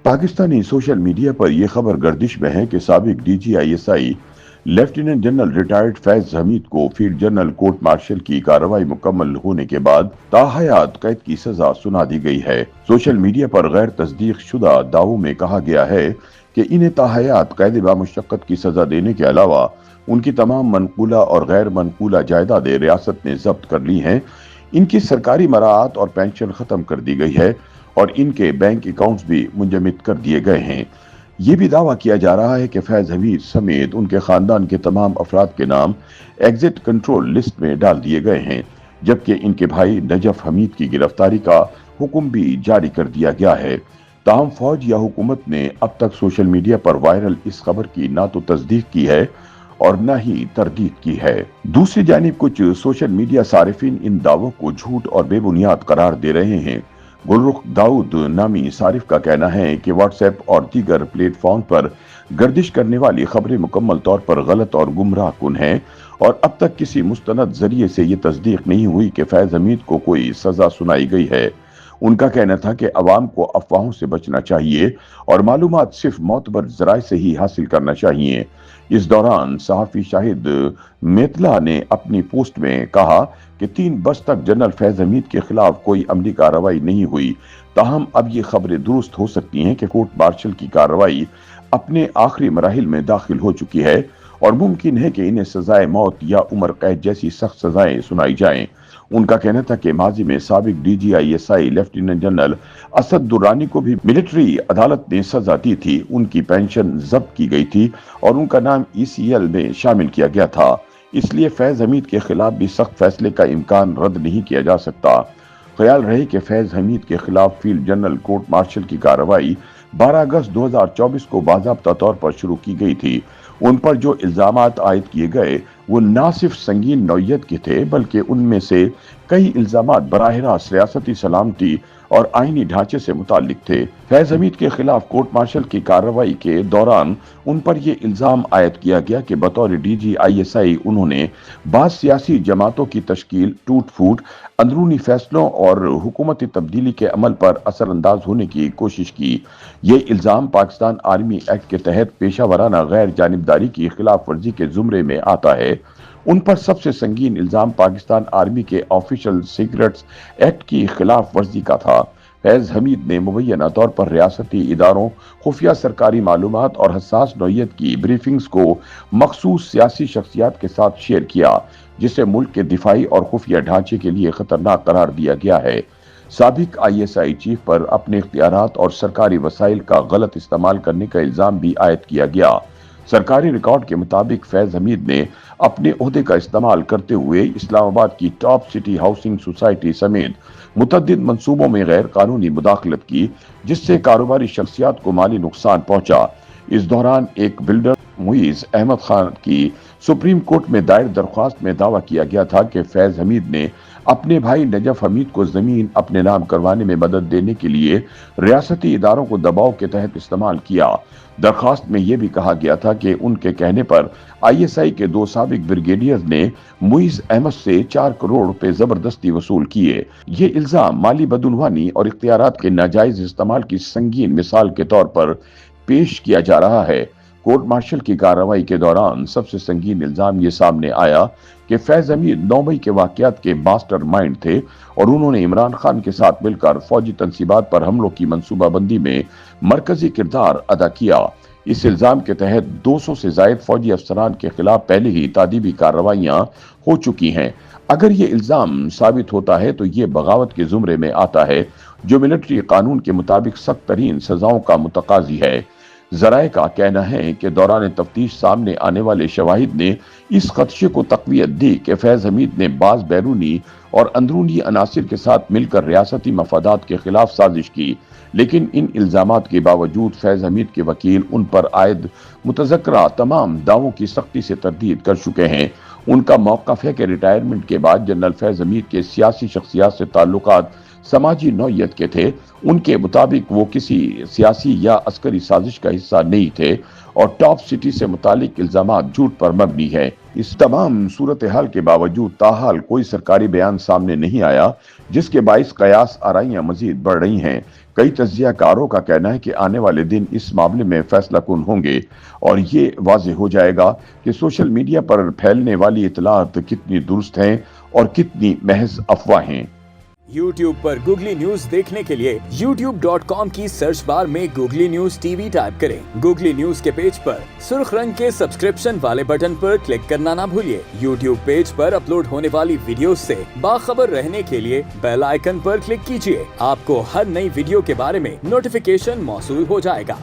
Pakistani social media पर यह खबर गर्दिश में है कि साबिक DGISI lieutenant general retired Faiz Hamid को फील्ड जनरल कोर्ट मार्शल की कार्रवाई मुकम्मल होने के बाद ताहयात कैद की सजा सुना दी गई है। सोशल मीडिया पर गैर तस्दीक शुदा दावों में कहा गया है कि इन्हें ताहयात कैद बामुशक्कत की सजा देने के अलावा उनकी तमाम मनकूला और गैर मनकूला जायदादें रियासत ने जब्त कर ली हैं। इनकी सरकारी मराआत और पेंशन खत्म कर दी गई है और इनके बैंक अकाउंट्स भी मुंजमद कर दिए गए हैं। ये भी दावा किया जा रहा है कि फैज हमीद समेत उनके खानदान के तमाम अफराद के नाम एग्जिट कंट्रोल लिस्ट में डाल दिए गए हैं, जबकि इनके भाई नजफ हमीद की गिरफ्तारी का हुक्म भी जारी कर दिया गया है। ताहम फौज या हुकूमत ने अब तक सोशल मीडिया पर वायरल इस खबर की ना तो तस्दीक की है और न ही तरदीद की है। दूसरी जानिब कुछ सोशल मीडिया सारिफिन इन दावों को झूठ और बेबुनियाद करार दे रहे हैं। गुलरुख दाऊद नामी सारिफ का कहना है कि व्हाट्सएप और दीगर प्लेटफॉर्म पर गर्दिश करने वाली खबरें मुकम्मल तौर पर गलत और गुमराह कुन हैं और अब तक किसी मुस्तनद जरिए से ये तस्दीक नहीं हुई कि फैज हमीद को कोई सजा सुनाई गई है। उनका कहना था कि अवाम को अफवाहों से बचना चाहिए और मालूमात सिर्फ मोतबर जराए से ही हासिल करना चाहिए। इस दौरान सहाफी शाहिद मेतला ने अपनी पोस्ट में कहा कि 3 बरस तक जनरल फैज हमीद के खिलाफ कोई अमली कार्रवाई नहीं हुई। ताहम अब ये खबरें दुरुस्त हो सकती हैं कि कोर्ट मार्शल की कार्रवाई अपने आखिरी मराहिल में दाखिल हो चुकी है और मुमकिन है कि इन्हें सजाए मौत या उम्र कैद जैसी सख्त सजाएं सुनाई जाएं। उनका कहना था कि माजी में साबिक DGISI lieutenant general Asad Durrani को भी मिलिट्री अदालत ने सजा दी थी। उनकी पेंशन जब्त की गई थी और उनका नाम ECL में शामिल किया गया था। इसलिए फैज हमीद के खिलाफ भी सख्त फैसले का इम्कान रद्द नहीं किया जा सकता। ख्याल रहे कि फैज हमीद के खिलाफ फील्ड जनरल कोर्ट मार्शल की कार्रवाई 12 अगस्त 2024 को बाज़ाब्ता तौर पर शुरू की गई थी। उन पर जो इल्जामात आयद किए गए वो न सिर्फ संगीन नौयत के थे बल्कि उनमें से कई इल्जामात बराह रास्त रियासती सलामती और आईनी ढांचे से मुताल्लिक थे। फैज हमीद के खिलाफ कोर्ट मार्शल की कार्रवाई के दौरान उन पर यह इल्जाम आयद किया गया कि बतौर DGISI उन्होंने बाज़ सियासी जमातों की तश्कील, टूट फूट, अंदरूनी फैसलों और हुकूमती तब्दीली के अमल पर असरअंदाज होने की कोशिश की। ये इल्जाम पाकिस्तान आर्मी एक्ट के तहत पेशा वराना गैर जानिबदारी की खिलाफ वर्जी के जुमरे में आता है। उन पर सबसे संगीन इल्जाम पाकिस्तान आर्मी के ऑफिशियल सीक्रेट्स एक्ट की खिलाफ वर्जी का था। फैज हमीद ने मुबैना तौर पर रियासती इदारों, खुफिया सरकारी मालूमात और हसास नौयत की ब्रीफिंग्स को मखसूस सियासी शख्सियात के साथ शेयर किया, जिसे मुल्क के दिफाई और खुफिया ढांचे के लिए खतरनाक करार दिया गया है। साबिक ISI चीफ पर अपने इख्तियारात और सरकारी वसाइल का गलत इस्तेमाल करने का इल्जाम भी आयद किया गया। सरकारी रिकॉर्ड के मुताबिक फैज हमीद ने अपने ओहदे का इस्तेमाल करते हुए इस्लामाबाद की टॉप सिटी हाउसिंग सोसाइटी समेत मुतअद्दिद मंसूबों में गैर कानूनी मुदाखलत की, जिससे कारोबारी शख्सियात को माली नुकसान पहुंचा। इस दौरान एक बिल्डर मुईज अहमद खान की सुप्रीम कोर्ट में दायर दरख्वास्त में दावा किया गया था कि फैज हमीद ने अपने भाई नजफ हमीद को जमीन अपने नाम करवाने में मदद देने के लिए रियासती इदारों को दबाव के तहत इस्तेमाल किया। दरख्वास्त में यह भी कहा गया था कि उनके कहने पर ISI के 2 साबिक ब्रिगेडियर्स ने मुईज अहमद से 4 करोड़ रुपए जबरदस्ती वसूल किए। ये इल्जाम माली बदुनवानी और इख्तियारात के नाजायज इस्तेमाल की संगीन मिसाल के तौर पर पेश किया जा रहा है। कोर्ट मार्शल की कार्रवाई के दौरान सबसे संगीन इल्जाम ये सामने आया कि फैज हमीद 9 मई के वाकयात के मास्टर माइंड थे और उन्होंने इमरान खान के साथ मिलकर फौजी तंसीबात पर हमलों की मंसूबाबंदी में मरकजी किरदार अदा किया। इस इल्जाम के तहत 200 से जायद फौजी अफसरान के खिलाफ पहले ही तादीबी कार्रवाइयां हो चुकी हैं। अगर ये इल्जाम साबित होता है तो ये बगावत के जुमरे में आता है, जो मिलिट्री कानून के मुताबिक सख्त तरीन सजाओं का मुतकाजी है। जराए का कहना है कि दौरान तफ्तीश सामने आने वाले शवाहिद ने इस खदशे को तकवीत दी कि फैज हमीद ने बाज बैरूनी और अंदरूनी अनासिर के साथ मिलकर रियासती मफादात के खिलाफ साजिश की, लेकिन इन इल्जामात के बावजूद फैज हमीद के वकील उन पर आयद मुतज़क्करा तमाम दावों की सख्ती से तरदीद कर चुके हैं। उनका मौक़िफ़ है कि रिटायरमेंट के बाद जनरल फैज हमीद के सियासी शख्सियात से ताल्लुकात समाजी नौयत के थे। उनके मुताबिक वो किसी सियासी या अस्करी साजिश का हिस्सा नहीं थे और टॉप सिटी से मुतालिक इल्जामात झूठ पर मबनी है। इस तमाम सूरत हाल के बावजूद ताहाल कोई सरकारी बयान सामने नहीं आया, जिसके बाइस कयास आराइयां मजीद बढ़ रही हैं। कई तज्जियाकारों का कहना है कि आने वाले दिन इस मामले में फैसला कुन होंगे और ये वाज़ेह हो जाएगा कि सोशल मीडिया पर फैलने वाली इतलात कितनी दुरुस्त हैं और कितनी महज अफवाहें। YouTube पर गूगली न्यूज देखने के लिए youtube.com की सर्च बार में गूगली न्यूज टीवी टाइप करें। गूगली न्यूज के पेज पर सुर्ख रंग के सब्सक्रिप्शन वाले बटन पर क्लिक करना ना भूलिए। YouTube पेज पर अपलोड होने वाली वीडियोस से बाखबर रहने के लिए बेल आइकन पर क्लिक कीजिए। आपको हर नई वीडियो के बारे में नोटिफिकेशन मौसूल हो जाएगा।